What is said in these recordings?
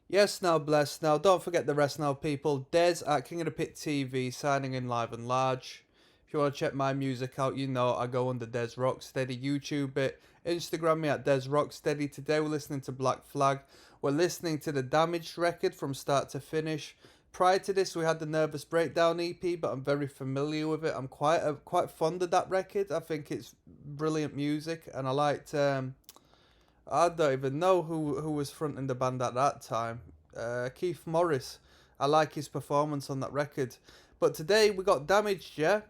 Yes, now blessed. Now, don't forget the rest now, people. Des at King of the Pit TV, signing in live and large. If you want to check my music out, you know I go under Des Rocksteady. YouTube it. Instagram me at Des Rocksteady. Today we're listening to Black Flag. We're listening to the Damaged record from start to finish. Prior to this, we had the Nervous Breakdown EP, but I'm very familiar with it. I'm quite fond of that record. I think it's brilliant music, and I liked. I don't even know who was fronting the band at that time. Keith Morris. I like his performance on that record. But today we got Damaged, yeah?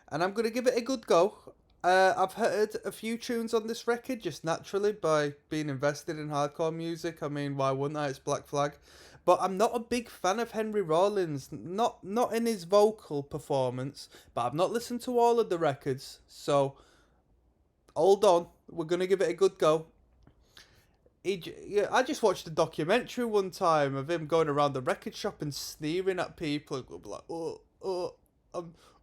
And I'm going to give it a good go. I've heard a few tunes on this record just naturally by being invested in hardcore music. I mean, why wouldn't I? It's Black Flag. But I'm not a big fan of Henry Rollins. Not in his vocal performance. But I've not listened to all of the records. So, hold on. We're going to give it a good go. I just watched a documentary one time of him going around the record shop and sneering at people. And like,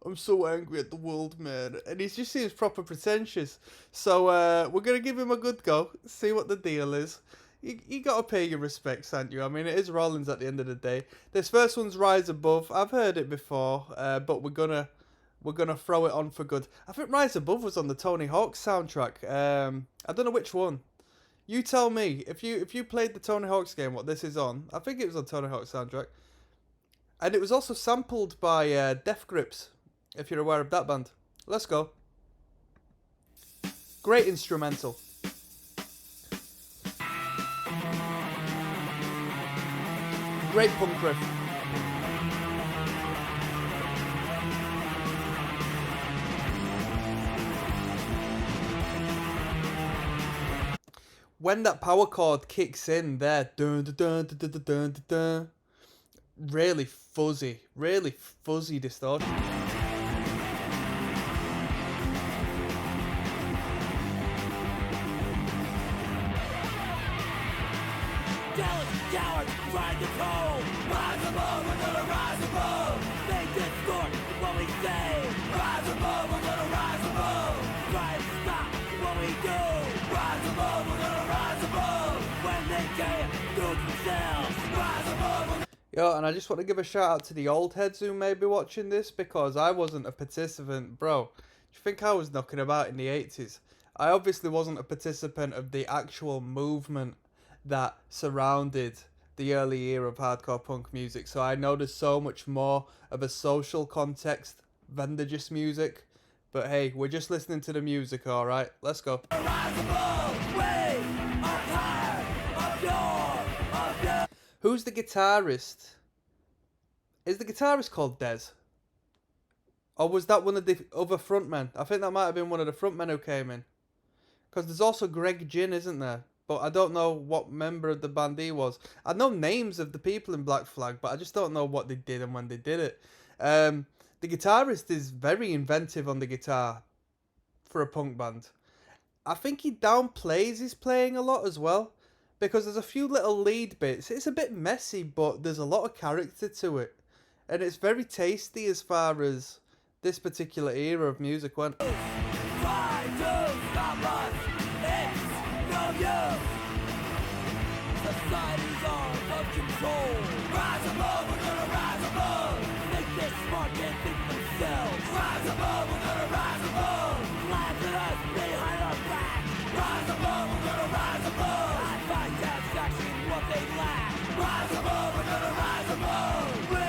I'm so angry at the world, man. And he just seems proper pretentious. So we're gonna give him a good go. See what the deal is. You gotta pay your respects, ain't you? I mean, it is Rollins at the end of the day. This first one's Rise Above. I've heard it before, but we're gonna throw it on for good. I think Rise Above was on the Tony Hawk soundtrack. I don't know which one. You tell me, if you played the Tony Hawk's game, what this is on. I think it was on Tony Hawk's soundtrack. And it was also sampled by Death Grips, if you're aware of that band. Let's go. Great instrumental. Great punk riff. When that power chord kicks in there, dun, dun, dun, dun, dun, dun, dun, dun, really fuzzy distortion. Cowards, trying to toe. Rise above, we're gonna rise above. They distort what we say. Rise above, we're gonna rise above. Try and stop what we do. Rise above, we're gonna rise above. When they can't do it themselves. Rise above. Yo, and I just want to give a shout out to the old heads who may be watching this, because I wasn't a participant. Bro, do you think I was knocking about in the 80s? I obviously wasn't a participant of the actual movement that surrounded the early era of hardcore punk music, so I know there's so much more of a social context than the just music. But hey, we're just listening to the music, alright? Let's go. Rise above. We are tired of your Who's the guitarist? Is the guitarist called Des? Or was that one of the other frontmen? I think that might have been one of the frontmen who came in. Because there's also Greg Ginn, isn't there? But I don't know what member of the band he was. I know names of the people in Black Flag, but I just don't know what they did and when they did it. The guitarist is very inventive on the guitar for a punk band. I think he downplays his playing a lot as well, because there's a few little lead bits. It's a bit messy, but there's a lot of character to it. And it's very tasty as far as this particular era of music went. Try to stop us. It's no use. Society's out of control. Rise above, we're gonna rise above. Think they're smart, can't think themselves. Rise above, we're gonna rise above. Laugh at us behind our back. Rise above, we're gonna rise above. I find satisfaction in what they lack. Rise above, we're gonna rise above. We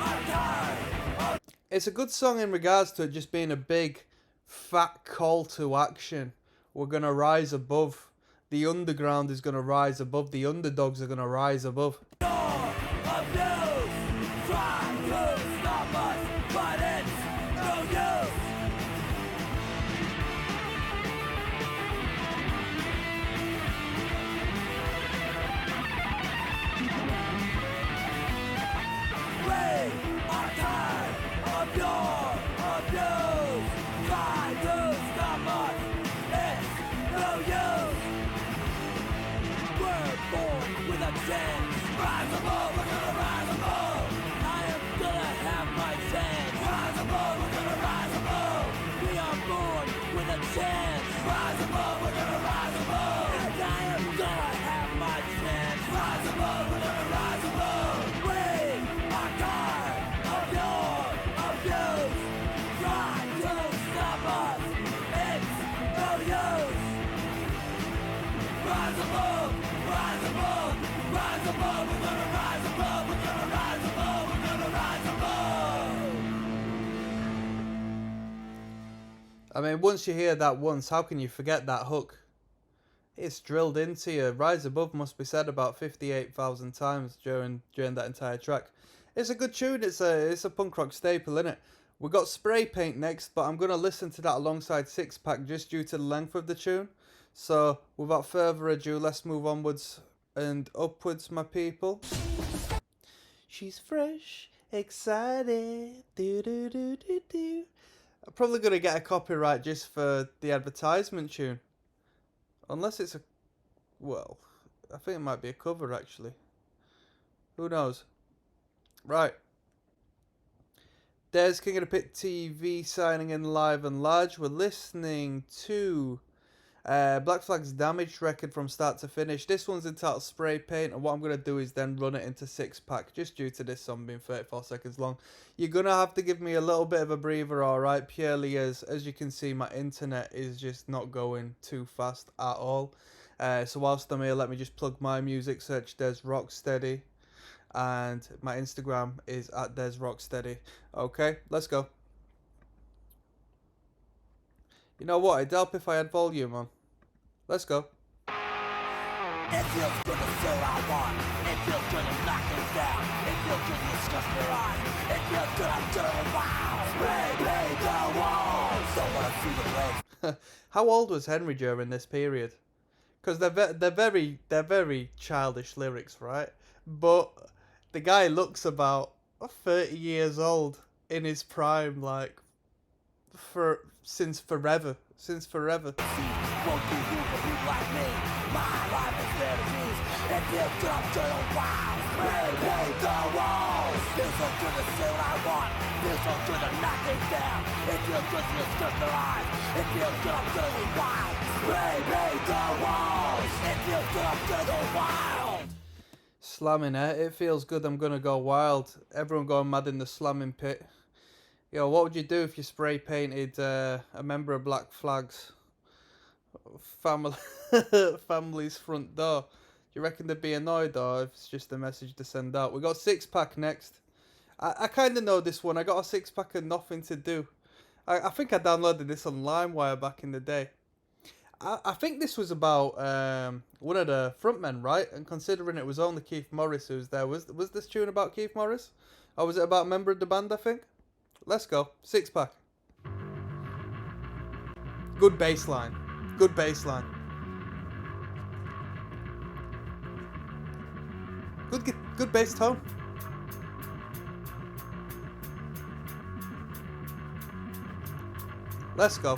are tired. It's a good song in regards to it just being a big, fat call to action. We're going to rise above. The underground is going to rise above. The underdogs are going to rise above. Rise above, we're gonna rise above. I am gonna have my chance. Rise above, we're gonna rise above. We are born with a chance. Rise above, we're gonna rise above. And I am gonna have my chance. Rise above, we're gonna I mean, once you hear that once, how can you forget that hook? It's drilled into you. Rise Above must be said about 58,000 times during that entire track. It's a good tune. It's a punk rock staple, isn't it? We got Spray Paint next, but I'm gonna listen to that alongside Six Pack just due to the length of the tune. So without further ado, let's move onwards and upwards, my people. She's fresh, excited, do do do do do. I'm probably gonna get a copyright just for the advertisement tune. Unless it's a... Well, I think it might be a cover, actually. Who knows? Right. There's King of the Pit TV signing in live and large. We're listening to Black Flag's Damaged record from start to finish. This one's entitled Spray Paint, and what I'm going to do is then run it into Six Pack, just due to this song being 34 seconds long. You're going to have to give me a little bit of a breather, alright, purely as you can see, my internet is just not going too fast at all. So whilst I'm here, let me just plug my music, search Des Rocksteady, and my Instagram is at Des Rocksteady. Okay, let's go. You know what, it'd help if I had volume on. Let's go. It feels good to say what I want. It feels good to knock things down. It feels good to discuss your eyes. It feels good I'm doing wow. Spray paint the walls. Don't wanna see the blades. How old was Henry during this period? Because they're very childish lyrics, right? But the guy looks about 30 years old in his prime, like since forever. Won't be you for people like me. My life is fantasies. It feels good I'm doing wow. Spray paint the walls. Feels so good to say what I want. Feels so good to knock things down. It feels good to discuss their eyes. It feels good I'm doing wild. Spray paint the walls. It feels good I'm gonna go wild. Slamming it. It feels good I'm gonna go wild. Everyone going mad in the slamming pit. Yo, what would you do if you spray painted a member of Black Flag's family's front door? Do you reckon they'd be annoyed, or if it's just a message to send out? We got Six Pack next. I kind of know this one. I got a Six Pack of Nothing to Do. I think I downloaded this on LimeWire back in the day. I think this was about one of the frontmen, right? And considering it was only Keith Morris who was there, was this tune about Keith Morris? Or was it about a member of the band, I think? Let's go. Six Pack. Good bass line. Good bass line. Good bass tone. Let's go.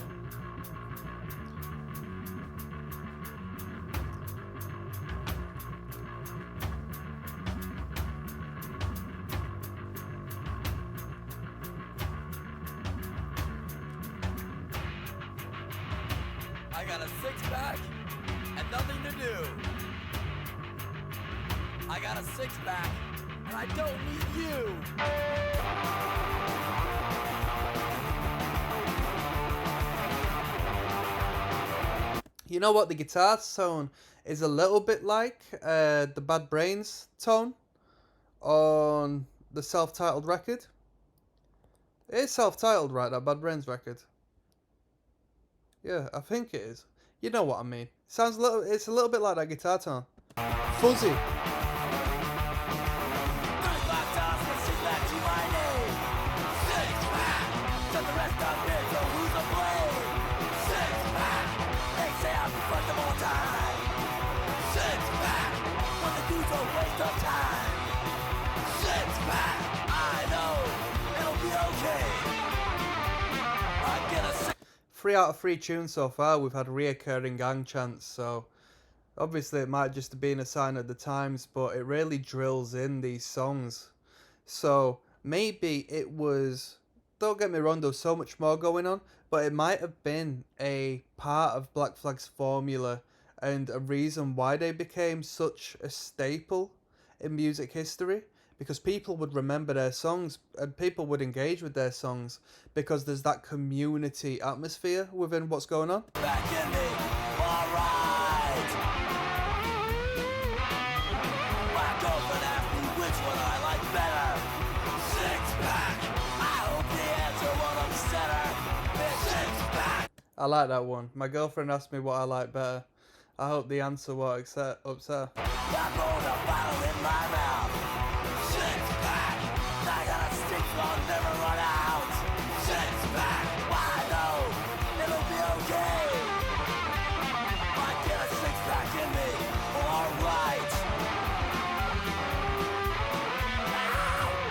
I got a six-pack and nothing to do. I got a six-pack and I don't need you. You know what? The guitar tone is a little bit like the Bad Brains tone on the self-titled record. It is self-titled, right? That Bad Brains record. Yeah, I think it is. You know what I mean. Sounds a little. It's a little bit like that guitar tone. Fuzzy. Three out of three tunes so far, we've had reoccurring gang chants, so obviously it might just have been a sign of the times, but it really drills in these songs. So maybe it was, don't get me wrong, there was so much more going on, but it might have been a part of Black Flag's formula and a reason why they became such a staple in music history. Because people would remember their songs and people would engage with their songs because there's that community atmosphere within what's going on. Back in me, alright. My girlfriend asked me which one I like better. Six pack. I hope the answer won't upset her. Six pack. I like that one. My girlfriend asked me what I like better. I hope the answer won't upset her. I'm holding a bottle in my mouth. Six pack. I got a stick, so I'll never run out. Six pack. Why though? It'll be okay. I get a six pack in me. Well, alright.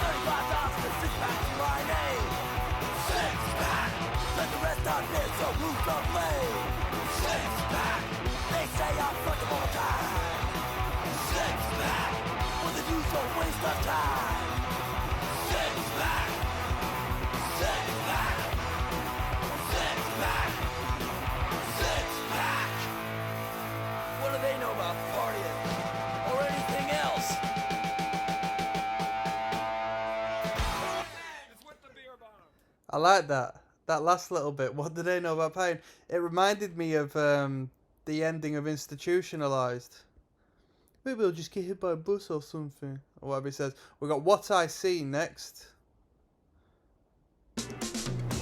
$35 for six pack to my name. Six pack. Let the rest on me, so who's to blame? Six pack. They say I'm fucked all the time. Six pack. With a usual waste of time. Six pack. Six pack. Six pack. Six pack. What do they know about partying? Or anything else? It's with the beer bomb. I like that. That last little bit. What do they know about pain? It reminded me of the ending of Institutionalized. Maybe I'll just get hit by a bus or something. Or whatever he says. We got What I See next.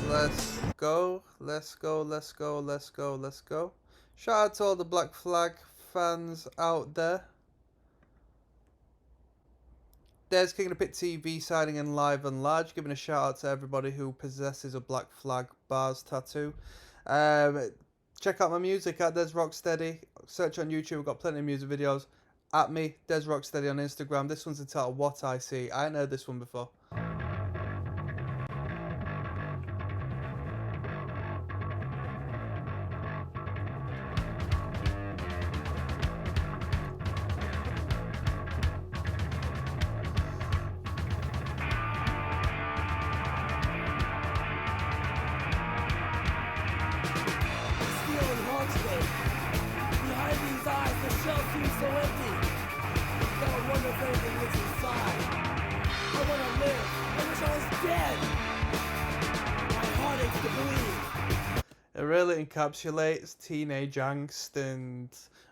Let's go. Let's go. Let's go. Let's go. Let's go. Shout out to all the Black Flag fans out there. There's King of the Pit TV signing in live and large, giving a shout out to everybody who possesses a Black Flag bars tattoo. Check out my music at Des Rocksteady. Search on YouTube, we've got plenty of music videos. At me, Des Rocksteady on Instagram. This one's entitled What I See. I ain't heard this one before. Stealing haunts me. Behind these eyes, the shell seems so empty. Gotta wonder if anything lives inside. I wanna live. I wish I was dead. My heart aches to believe. It really encapsulates teenage angst and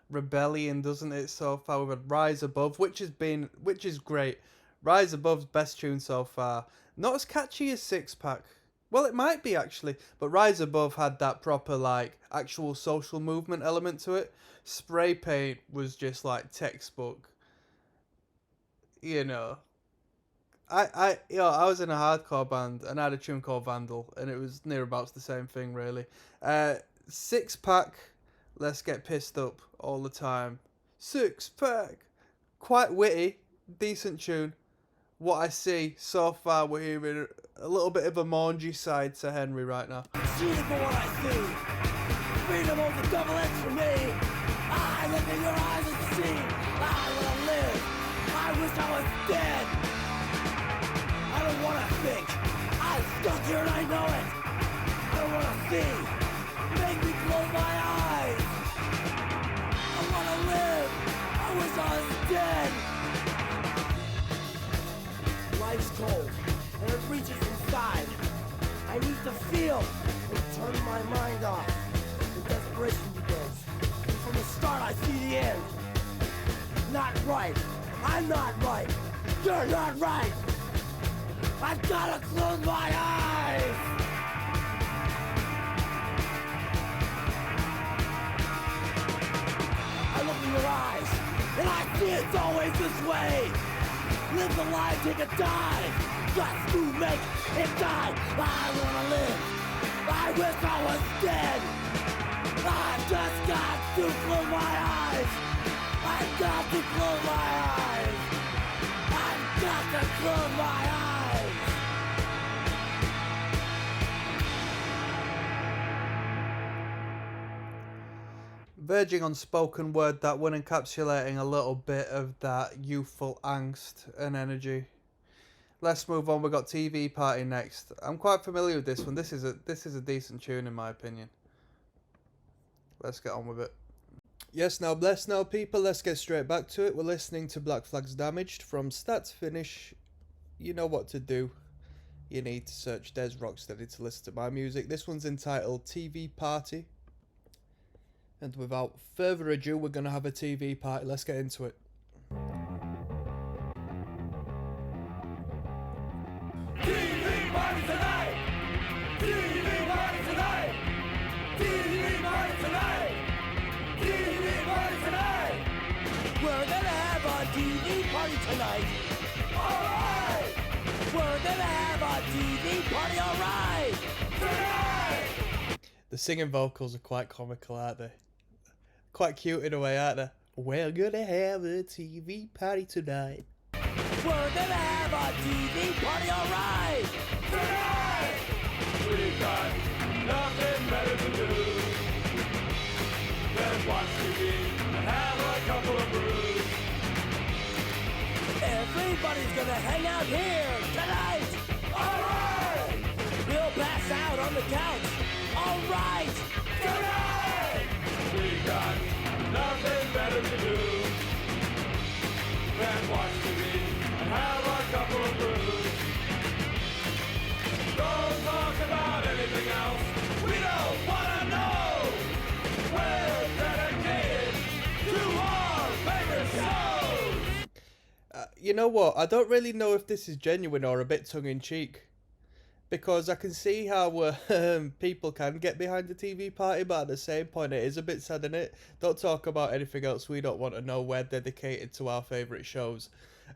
rebellion, doesn't it, so far? We've had Rise Above, which is great. Rise Above's best tune so far. Not as catchy as Six Pack. Well, it might be actually, but Rise Above had that proper like actual social movement element to it. Spray Paint was just like textbook. You know, I was in a hardcore band and I had a tune called Vandal, and it was near about the same thing really. Six Pack, let's get pissed up all the time. Six Pack, quite witty, decent tune. What I See so far, we're hearing a little bit of a mangy side to Henry right now. See it for what I see. Freedom was a double edge for me. I look in your eyes and see. I wanna live. I wish I was dead. I don't wanna think. I'm stuck here and I know it. I don't wanna see. Make me close my eyes. I wanna live. I wish I was dead. Life's cold, and it reaches inside. I need to feel and turn my mind off. The desperation begins. From the start, I see the end. Not right. I'm not right. You're not right. I gotta close my eyes. I look in your eyes, and I see it's always this way. Live the life, take a dive. Just to make it die. I wanna live. I wish I was dead. I just got to close my eyes. I got to close my eyes. I got to close my eyes. Verging on spoken word, that one encapsulating a little bit of that youthful angst and energy. Let's move on. We've got TV Party next. I'm quite familiar with this one. This is a decent tune in my opinion. Let's get on with it. Yes, now bless now people, let's get straight back to it. We're listening to Black Flag's Damaged from start to finish. You know what to do. You need to search Des Rocksteady to listen to my music. This one's entitled TV Party. And without further ado, we're going to have a TV party. Let's get into it. TV party tonight! TV party tonight! TV tonight. Alright! We're gonna have a TV party, alright! Tonight! The singing vocals are quite comical, aren't they? Quite cute in a way, aren't they? We're gonna have a TV party tonight. We're gonna have a TV party, alright! Tonight! We've got nothing better to do than watch TV and have a couple of brews. Everybody's gonna hang out here tonight! Alright! We'll pass out on the couch. Alright! Tonight! We got nothing better to do than watch TV and have a couple of brews. Don't talk about anything else. We don't wanna know. We're dedicated to our favorite shows. You know what? I don't really know if this is genuine or a bit tongue-in-cheek. Because I can see how people can get behind the TV party, but at the same point it is a bit sad, innit? Don't talk about anything else we don't want to know. We're dedicated to our favourite shows.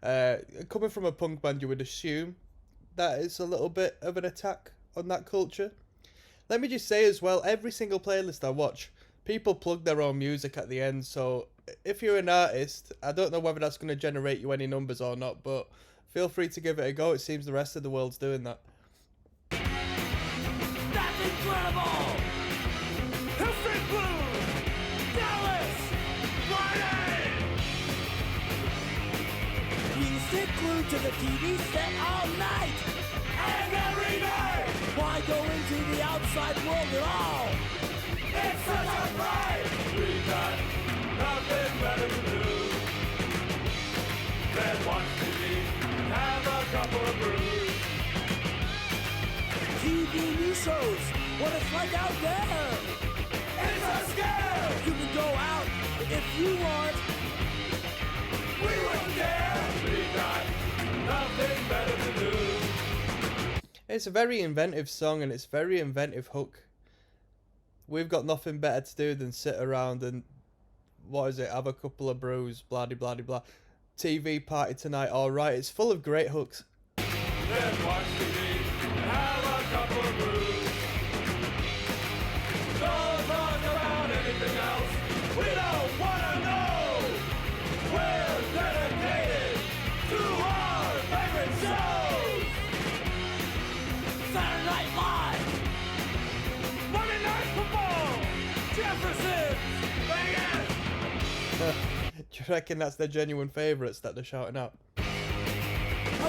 Coming from a punk band, you would assume that it's a little bit of an attack on that culture. Let me just say as well, every single playlist I watch, people plug their own music at the end, so if you're an artist, I don't know whether that's going to generate you any numbers or not, but feel free to give it a go. It seems the rest of the world's doing that. That's incredible! History Blues! Dallas! Friday! You stick glued to the TV set all night! And every night! Why go into the outside world at all? It's such a fright! We got nothing better to do than watch TV and have a couple of brews. TV news shows what it's like out there. It's a scare. You can go out if you want. We wouldn't care. We got nothing better to do. It's a very inventive song and it's a very inventive hook. We've got nothing better to do than sit around and, what is it, have a couple of brews, blah de blah de blah. TV party tonight, alright. It's full of great hooks. Then watch TV and have a couple of brews. Don't talk about anything else. We don't want to know. We're dedicated to our favorite shows. Saturday Night Live. Monday Night Football. Jefferson. Vegas. Do you reckon that's their genuine favourites that they're shouting out? I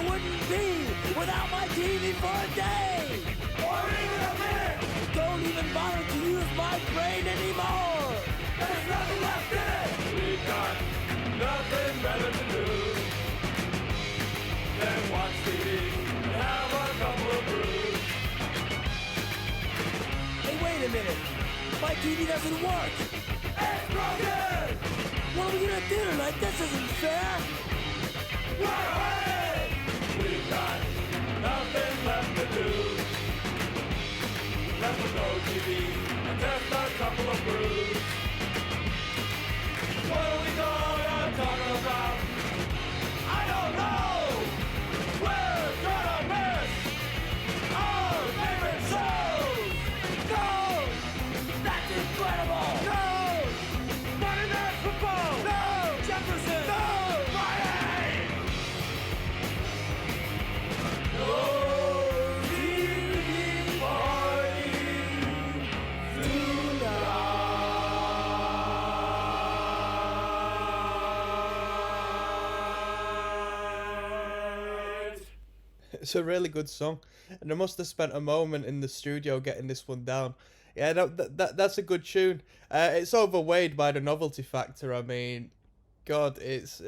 wouldn't be without my TV for a day. Or even a minute. Don't even bother to use my brain anymore. There's nothing left in it. We've got nothing better to do than watch TV and have a couple of brews. Hey, wait a minute. My TV doesn't work. It's broken. What are we gonna do tonight? This isn't fair. We're away. We've got nothing left to do. Left with no TV and just a couple of brews. What are we gonna talk about? I don't know. We're gonna miss our favorite shows. No! That's incredible! No! Monday Night Football! No! Jefferson! No! Friday! No TV party tonight. It's a really good song, and I must have spent a moment in the studio getting this one down. Yeah, that's a good tune. It's overweighed by the novelty factor. I mean, God, it's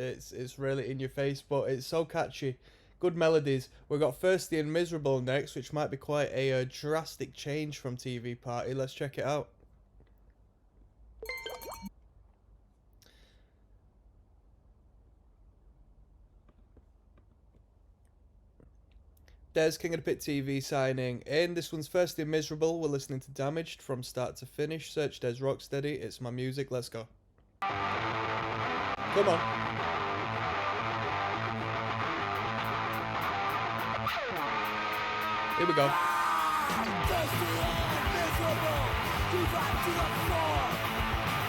really in your face, but it's so catchy. Good melodies. We've got Thirsty and Miserable next, which might be quite a drastic change from TV Party. Let's check it out. Des, King of the Pit TV signing in. This one's Thirsty and Miserable. We're listening to Damaged from start to finish. Search Des Rocksteady. It's my music. Let's go. Come on. Here we go. Thirsty and miserable, you drive to the floor.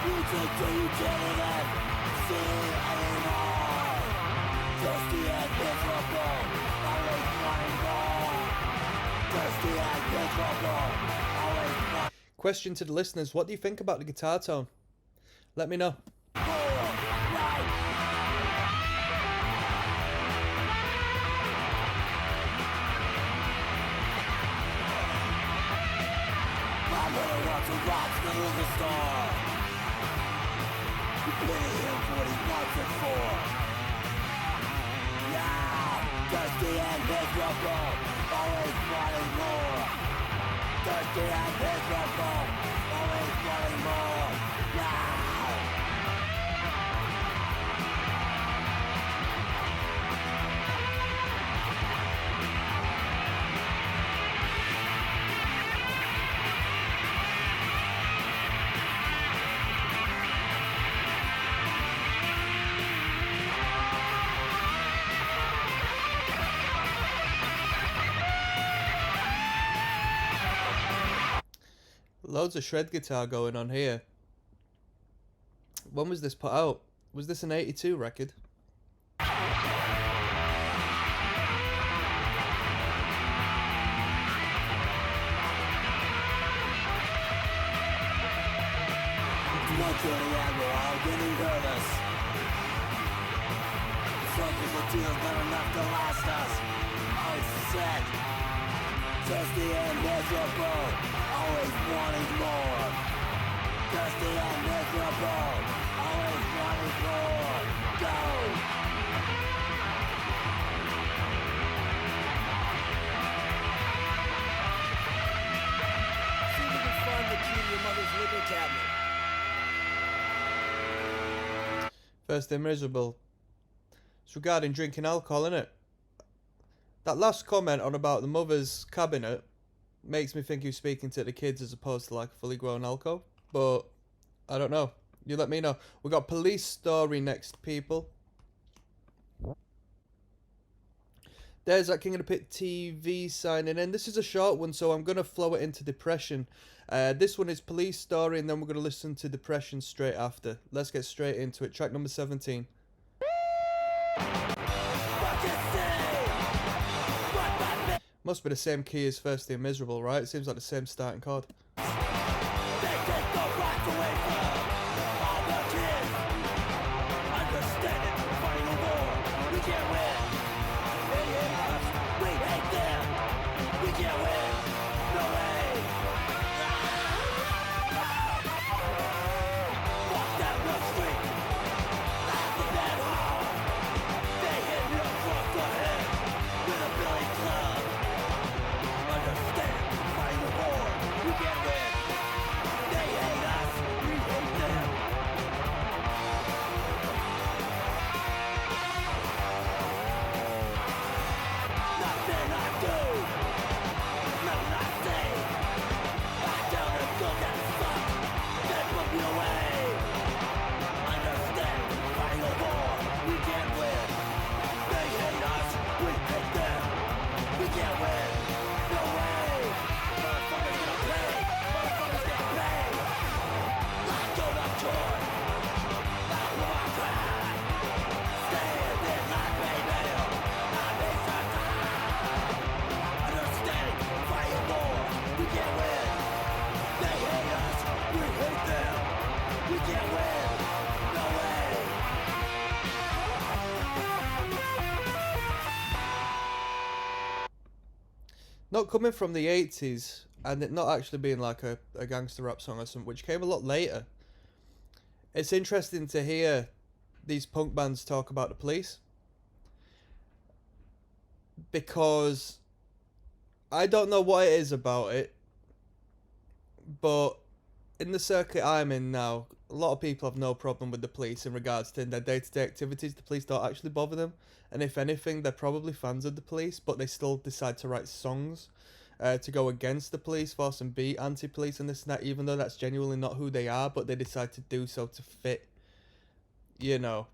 You drink till you can't even see anymore. Thirsty and miserable, always wanting more. Thirsty and miserable, always wanting Question to the listeners: what do you think about the guitar tone? Let me know. more. Right. I'm gonna walk to Rob's the liquor store. You pity him for what he wants it for. Yeah, thirsty and miserable, always wanting more. Thirsty and miserable, always wanting more. Yeah. Loads of shred guitar going on here. When was this put out? Was this an 82 record? Luckily, and we're all getting nervous. Focus the tears not enough to last us. Oh, sick. Thirsty and miserable, always wanting more. Thirsty and miserable, always wanting more. Go! See if we can find the key to your mother's liquor cabinet. First and miserable. It's regarding drinking alcohol, innit? That last comment on about the mother's cabinet makes me think he was speaking to the kids as opposed to like a fully grown alco. But I don't know. You let me know. We got police story next, people. There's that King of the Pit TV signing in. This is a short one, so I'm going to flow it into Depression. This one is police story, and then we're going to listen to Depression straight after. Let's get straight into it. Track number 17. Must be the same key as Thirsty and Miserable, right? It seems like the same starting chord. They take the rights away from all the kids. Understand it, fighting a war. We can't win. They hate us, we hate them. We can't win. No way. Walk down the street, laughing at home. They hit me across the head with a billy club. Understand, fighting a war. We can't win. They hate us, we hate them. Nothing I do, nothing I say. I tell them go get fucked, then put me away. Understand, fighting a war, we can't win. They hate us, we hate them. We can't win, no way. Motherfuckers gonna pay, motherfuckers get paid. Like go to court, like what I cried. Stand in like baby, I need some time. Understand, fight a war, we can't win. They hate us, we hate them. We can't win, no way. Not coming from the 80s, and it not actually being like a gangster rap song or something, which came a lot later. It's interesting to hear these punk bands talk about the police. Because I don't know what it is about it, but in the circuit I'm in now, a lot of people have no problem with the police in regards to their day-to-day activities. The police don't actually bother them, and if anything, they're probably fans of the police, but they still decide to write songs to go against the police, force and be anti-police and this and that, even though that's genuinely not who they are, but they decide to do so to fit, you know,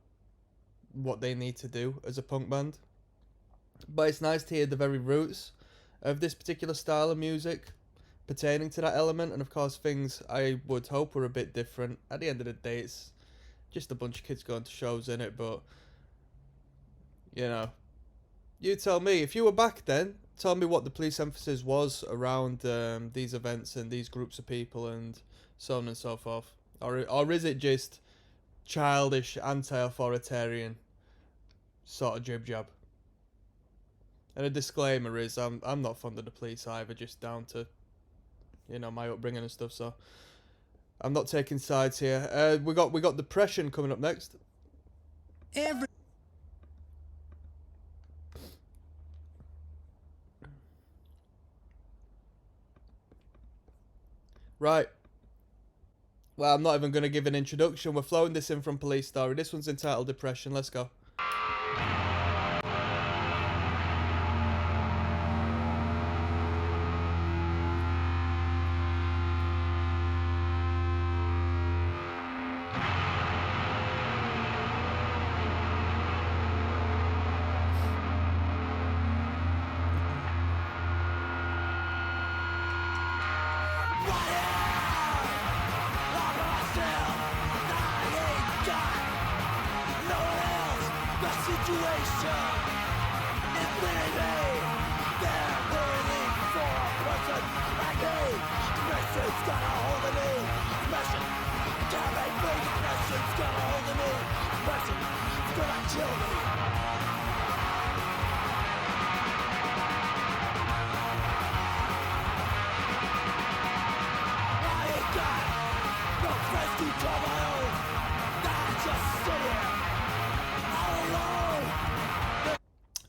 what they need to do as a punk band. But it's nice to hear the very roots of this particular style of music pertaining to that element, and of course things I would hope were a bit different. At the end of the day, it's just a bunch of kids going to shows in it, but you know, you tell me. If you were back then, tell me what the police emphasis was around these events and these groups of people and so on and so forth. Or is it just childish, anti-authoritarian sort of jib jab? And a disclaimer is I'm not fond of the police either, just down to, you know, my upbringing and stuff. So I'm not taking sides here. We got depression coming up next. Right. Well, I'm not even going to give an introduction. We're flowing this in from Police Story. This one's entitled Depression. Let's go.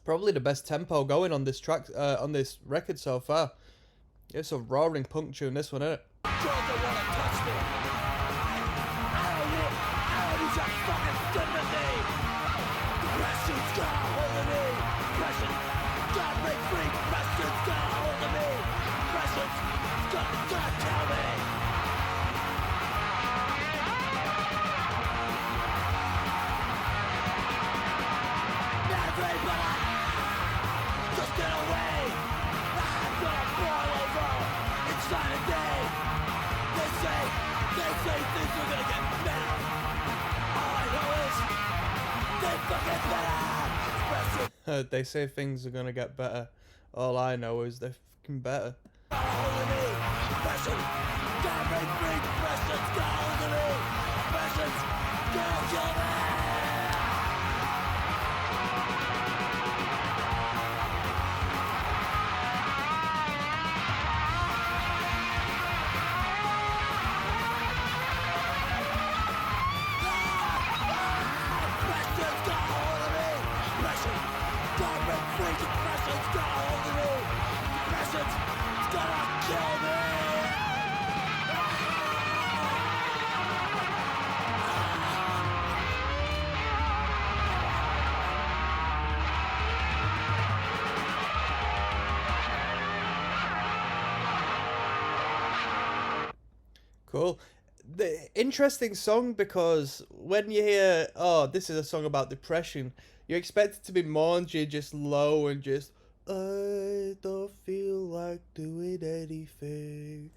Probably the best tempo going on this track, on this record so far. It's a roaring punk tune, this one, isn't it? They say things are gonna get better. All I know is they're fucking better. Cool. The interesting song, because when you hear, oh, this is a song about depression, you expect it to be Manji, just low and just, I don't feel like doing anything.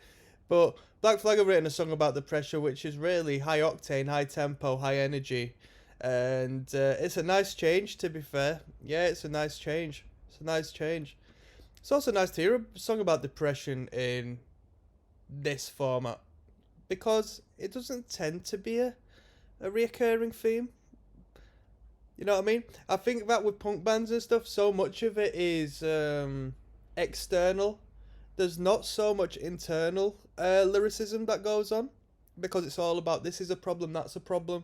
But Black Flag have written a song about depression, which is really high octane, high tempo, high energy. And it's a nice change, to be fair. Yeah, it's a nice change. It's a nice change. It's also nice to hear a song about depression in this format, because it doesn't tend to be a reoccurring theme. You know what I mean? I think that with punk bands and stuff, so much of it is external. There's not so much internal lyricism that goes on, because it's all about this is a problem, that's a problem,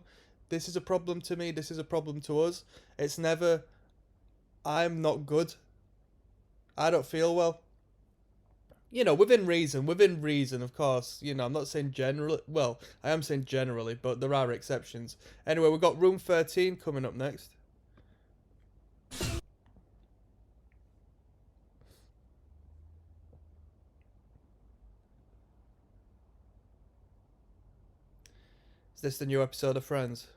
this is a problem to me, this is a problem to us. It's never, I'm not good, I don't feel well. You know, within reason, of course. You know, I'm not saying generally. Well, I am saying generally, but there are exceptions. Anyway, we've got Room 13 coming up next. Is this the new episode of Friends?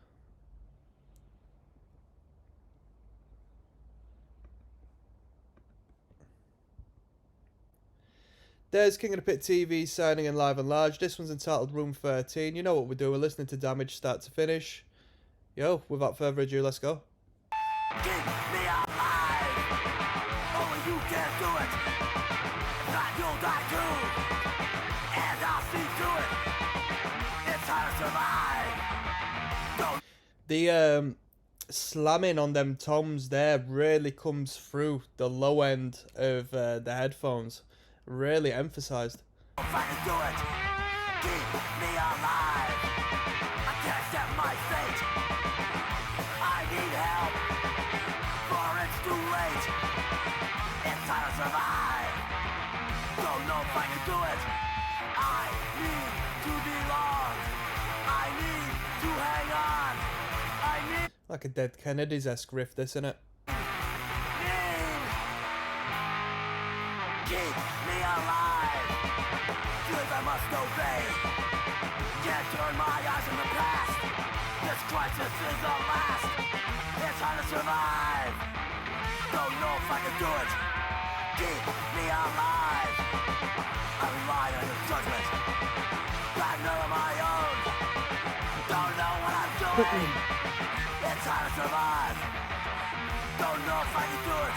There's King of the Pit TV signing in live and large. This one's entitled Room 13. You know what we're doing. We're listening to Damage start to finish. Yo, without further ado, let's go. Keep me alive. Only you can do it. If not, you'll die too. And I'll see to it. It's hard to survive. Don't The slamming on them toms there really comes through the low end of the headphones. Really emphasized. fight to do it. Keep me alive. I can't accept my fate. I need help. For it's too late. It's time to survive. Don't know if I can do it. I need to belong. I need to hang on. I need. Like a Dead Kennedys-esque riff, this, innit? Keep me alive. Cause I must obey. Can't turn my eyes from the past. This crisis is the last. It's hard to survive. Don't know if I can do it. Keep me alive. I rely on your judgment. Got none of my own. Don't know what I'm doing. It's hard to survive. Don't know if I can do it.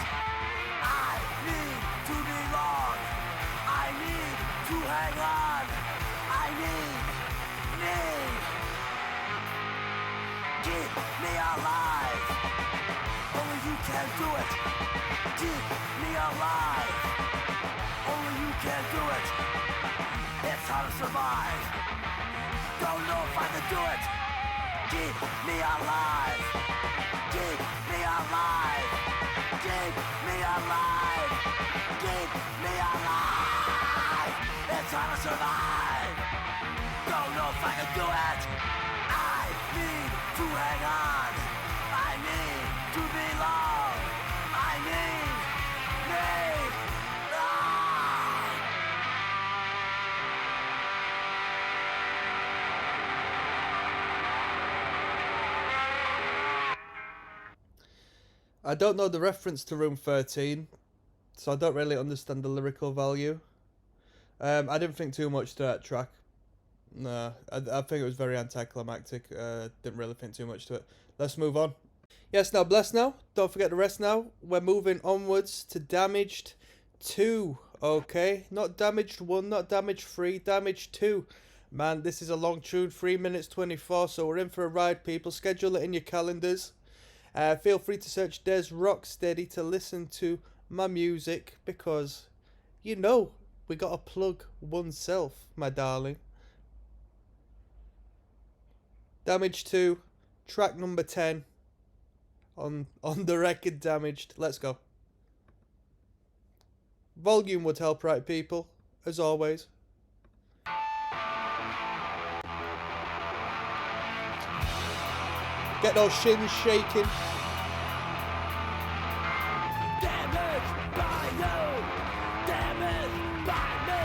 I need to belong. I need to hang on. I need. Keep me alive. Only you can do it. Keep me alive. Only you can do it. It's hard to survive. Don't know if I can do it. Keep me alive. Keep me alive. Keep me alive. Keep me alive. It's hard to survive. Don't know if I can do it. I need to hang on. I need to belong. I need. I don't know the reference to Room 13, so I don't really understand the lyrical value. I didn't think too much to that track. No, I think it was very anticlimactic. Didn't really think too much to it. Let's move on. Yes, now blessed now. Don't forget the rest now. We're moving onwards to Damaged 2. Okay, not Damaged 1, not Damaged 3, Damaged 2. Man, this is a long tune, 3 minutes 24, so we're in for a ride, people. Schedule it in your calendars. Feel free to search Des Rocksteady to listen to my music, because, you know, we got to plug oneself, my darling. Damaged 2, track number 10 on the record Damaged. Let's go. Volume would help, right, people? As always. Get those shins shaking. Damaged by you. Damaged by me.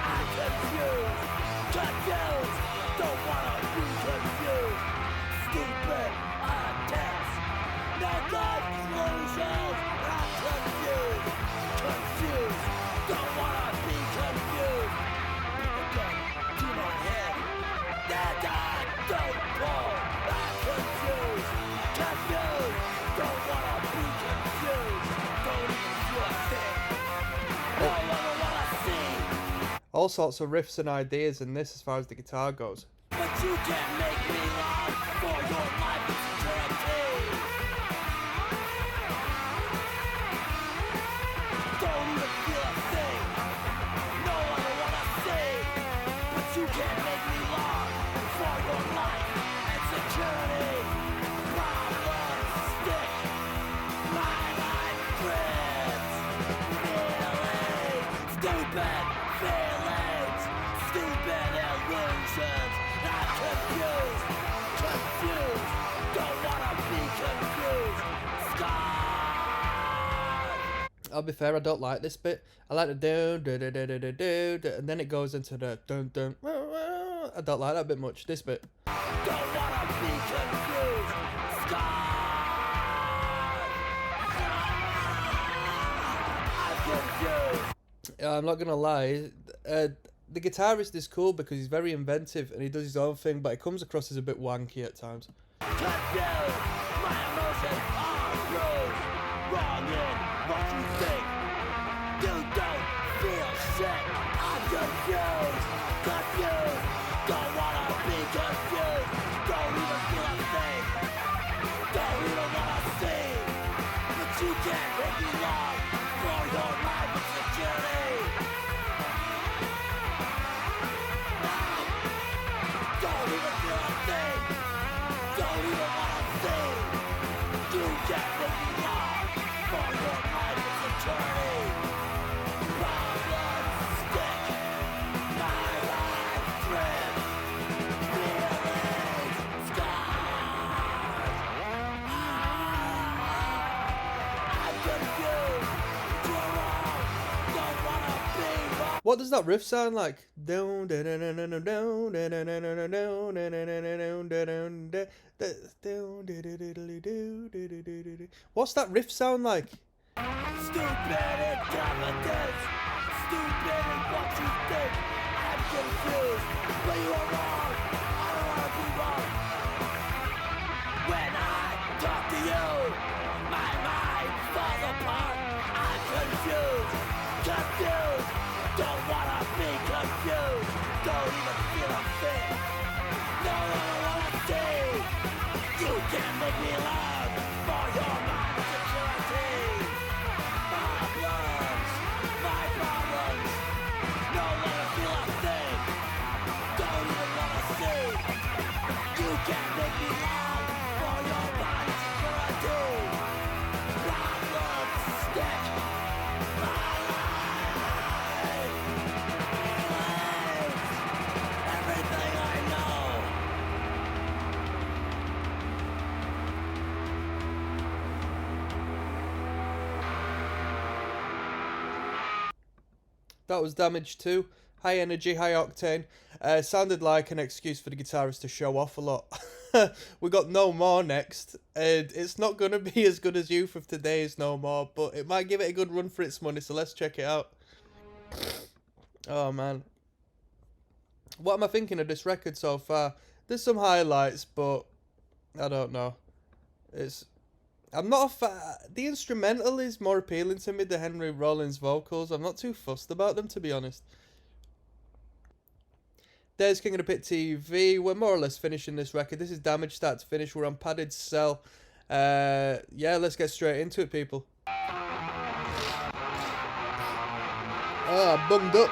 I'm confused. Confused. Don't wanna be confused. Stupid attempts. No conclusions. I'm confused. Confused. Don't wanna be confused. Put the gun to my head. And I don't pull. I'm confused. Confused. Don't wanna be confused. Don't even feel a thing. No longer wanna see. All sorts of riffs and ideas in this as far as the guitar goes. But you can't make me long for your life eternity. Don't even feel a thing. No one will wanna see. But you can't make me long for your life and security. Problems stick. My life grips. Feelings. Stupid feelings. Stupid illusions. I'm confused. Confused. Don't wanna be confused. Scarred. I'll be fair, I don't like this bit. I like the do do do do do do do, and then it goes into the dun dun. I don't like that bit much. This bit. Don't wanna be confused. Scarred. I'm confused. I'm not gonna lie. The guitarist is cool because he's very inventive and he does his own thing, but it comes across as a bit wanky at times. Confused, my emotions are bruised. Wrong in what you think. You don't feel shit. I'm confused, confused. Don't wanna be confused. Don't even feel a thing. Don't even wanna see. But you can't make me long for your life and security. Don't even feel a thing. Don't even wanna see. You can't make me long for your life and security. Problems stick. My life drip. Feelings scars. I'm confused. You're wrong. Don't wanna be wrong. What does that riff sound like? What's that riff sound like? Stupid incompetence. Stupid in what you think. I'm confused, but you are wrong. I don't wanna be wrong. When I talk to you, my mind falls apart. I'm confused, confused. Don't wanna be confused. Don't even feel a thing. No, I don't wanna see. You can't make me love for your mind and security. Problems, my problems. No, let it feel a thing. Don't even wanna see. You can't make me love for your mind and security. Problems stick. My life. Feelings. Everything I know. That was Damage 2. High energy, high octane. Sounded like an excuse for the guitarist to show off a lot. We got No More next. And it's not going to be as good as Youth of Today's No More, but it might give it a good run for its money, so let's check it out. Oh, man. What am I thinking of this record so far? There's some highlights, but I don't know. I'm not the instrumental is more appealing to me than Henry Rollins' vocals. I'm not too fussed about them, to be honest. There's King of the Pit TV. We're more or less finishing this record. This is Damage start to finish. We're on Padded Cell. Yeah, let's get straight into it, people. Bunged up.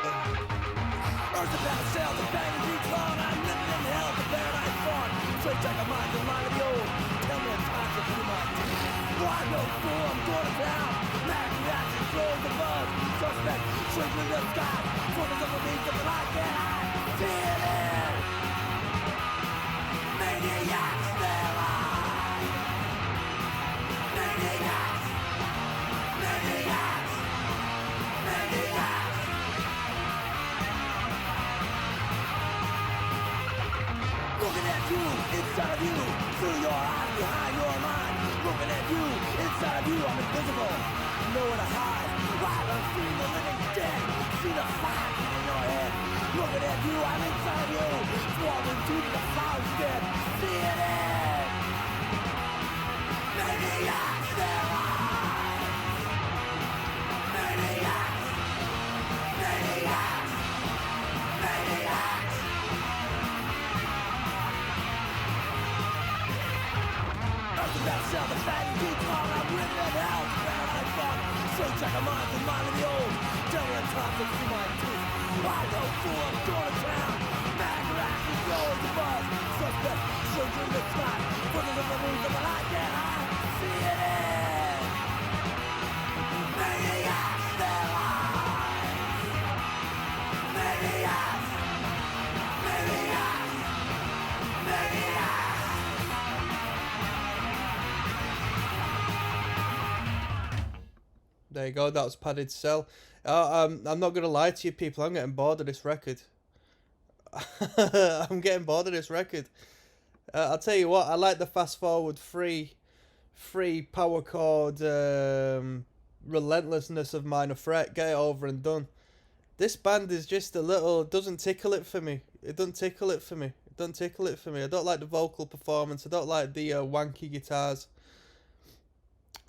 Earth about to sail, the bang and decline. I'm living in hell, the paradise fun. Straight like a mind, the mind of the old. Tell me it's time to do my teeth. Well, I'm no fool, I'm going to town. Mad reaction, throws the buzz. Suspect, straight in the sky. Focus on the beat, the light that I feel it. Maniacs, they're alive. Maniacs. Maniacs. Maniacs. Looking at you, inside of you, through your eyes, behind your mind. Looking at you, inside of you, I'm invisible. Nowhere to hide. While I'm seeing the living dead. See the fire in your head. Looking at you, I'm inside of you. Swarming to the clouds dead. Seeing it. Maniacs, they're alive. Maniacs. Maniacs. Maniacs. Earth about to sell the fat and deep long. I'm living in hell, the paradise fun. Straight like a mind, the mind of the old. Tell me I'm time to see my teeth. I no fool, I'm going to town. Mad reaction, throws the buzz. Suspect, straight in the sky. Focus on the moon, the light that I see it in. Maniacs, they're alive. Maniacs. Maniacs. Maniacs. There you go, that was Padded Cell. I'm not going to lie to you people, I'm getting bored of this record. I'm getting bored of this record. I'll tell you what, I like the fast forward free power chord relentlessness of minor fret. Get it over and done. This band is just a little, doesn't tickle it for me. It doesn't tickle it for me. It doesn't tickle it for me. I don't like the vocal performance. I don't like the wanky guitars.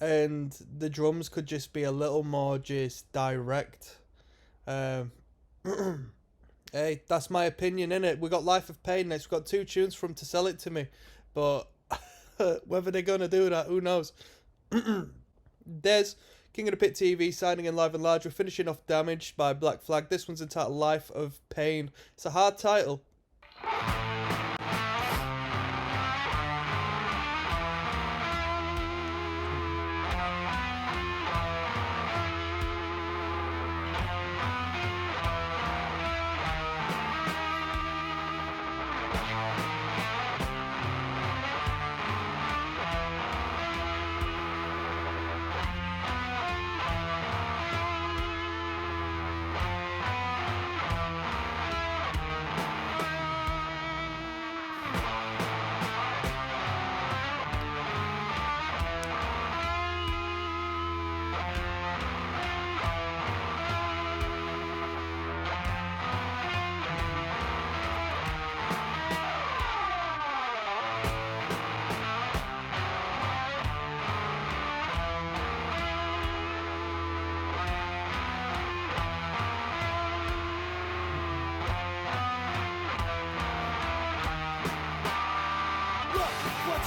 And the drums could just be a little more just direct. Um, hey, that's my opinion, innit? We got Life of Pain next. We've got 2 tunes from to sell it to me. But whether they're going to do that, who knows? Des, King of the Pit TV, signing in live and large. We're finishing off Damaged by Black Flag. This one's entitled Life of Pain. It's a hard title.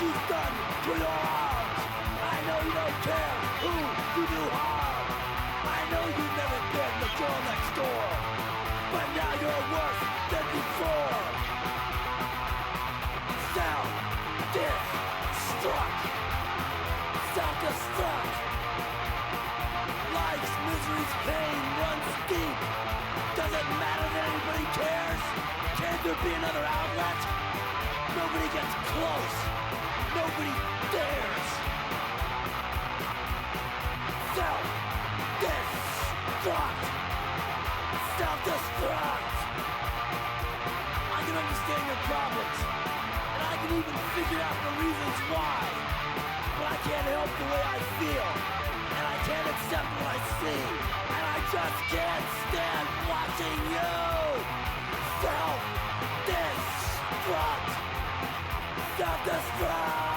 You've done to your arms. I know you don't care who you do harm. I know you've never been the girl next door, but now you're worse than before. Self-destruct. Self-destruct. Life's misery's pain runs deep. Does it matter that anybody cares? Can there be another outlet? Nobody gets close. Nobody dares. Self-destruct. Self-destruct. I can understand your problems, and I can even figure out the reasons why. But I can't help the way I feel, and I can't accept what I see, and I just can't stand watching you. Self-destruct. Self-destruct.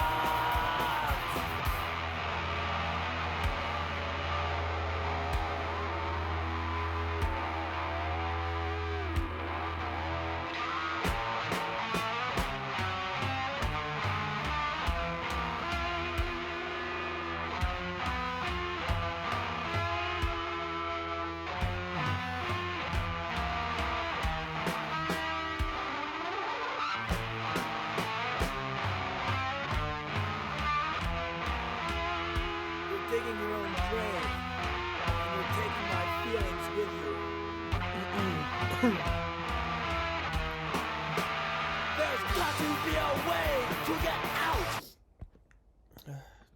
Digging your own grave, and you're taking my feelings with you. There's got to be a way to get out.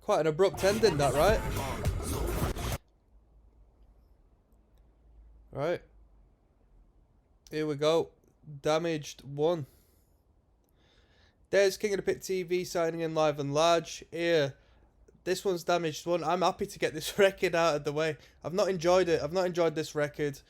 Quite an abrupt ending, that, right? Right. Here we go. Damaged 1. There's King of the Pit TV signing in live and large. Here. This one's Damaged 1. I'm happy to get this record out of the way. I've not enjoyed it. I've not enjoyed this record.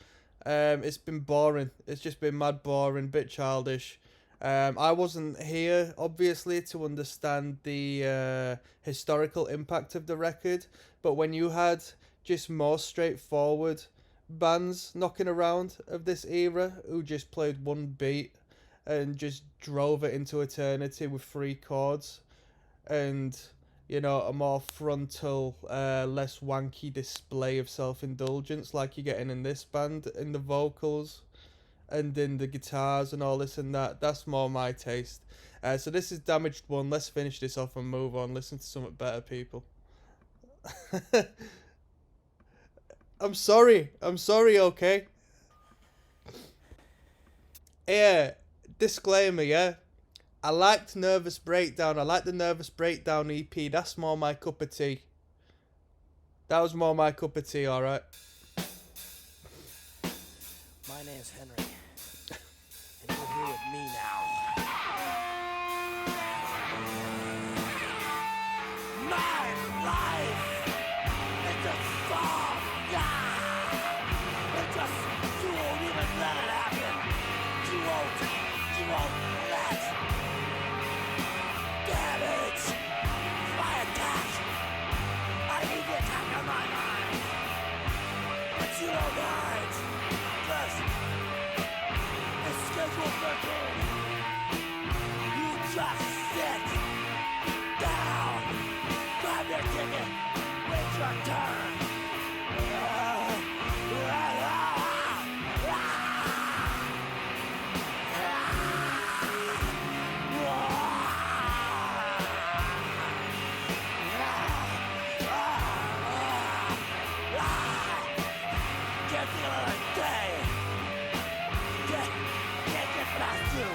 It's been boring. It's just been mad boring, bit childish. I wasn't here, obviously, to understand the historical impact of the record. But when you had just more straightforward bands knocking around of this era who just played one beat and just drove it into eternity with 3 chords and, you know, a more frontal, less wanky display of self-indulgence like you're getting in this band, in the vocals and in the guitars and all this and that. That's more my taste. So this is Damaged 1. Let's finish this off and move on. Listen to something better, people. I'm sorry, okay? Yeah, disclaimer, yeah? I liked Nervous Breakdown. I like the Nervous Breakdown EP. That's more my cup of tea. That was more my cup of tea, alright? My name's Henry, and you're here with me now. My life is a song, yeah. It's just you won't even You don't mind. This is Schedule 13. You just sit down. Grab your ticket. Wait your turn. Can't feel another day. Can't get past you.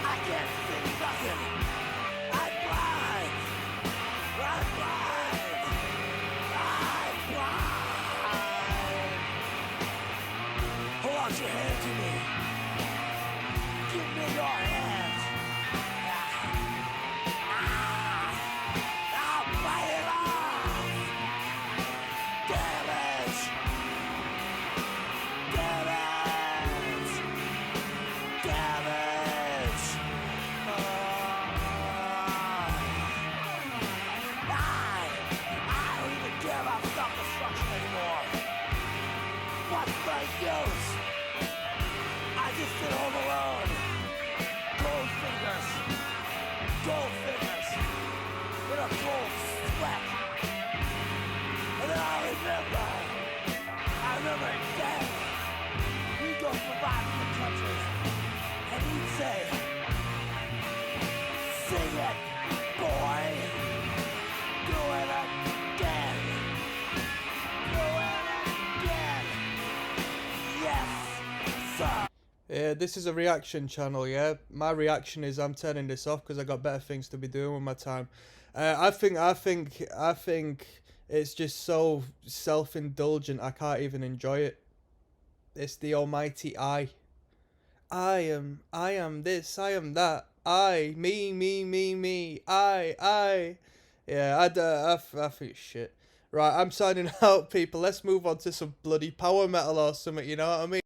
I can't see nothing. I'm blind. I'm blind. I'm blind. Hold out your hand to me. Give me your hand. I'll bite it off. Damage. Damage. Damage. I don't even care about self-destruction anymore. What's the use? I just sit home alone. Cold fingers. Cold fingers. In a cold sweat. And then I remember again. He'd go survive in the country. And he'd say, sing it, boy. Do it again. Do it again. Yes, sir. Yeah, this is a reaction channel, yeah? My reaction is I'm turning this off because I got better things to be doing with my time. I think it's just so self-indulgent, I can't even enjoy it. It's the almighty I. I am this, I am that. Me. I. Yeah, I think it's shit. Right, I'm signing out, people. Let's move on to some bloody power metal or something, you know what I mean?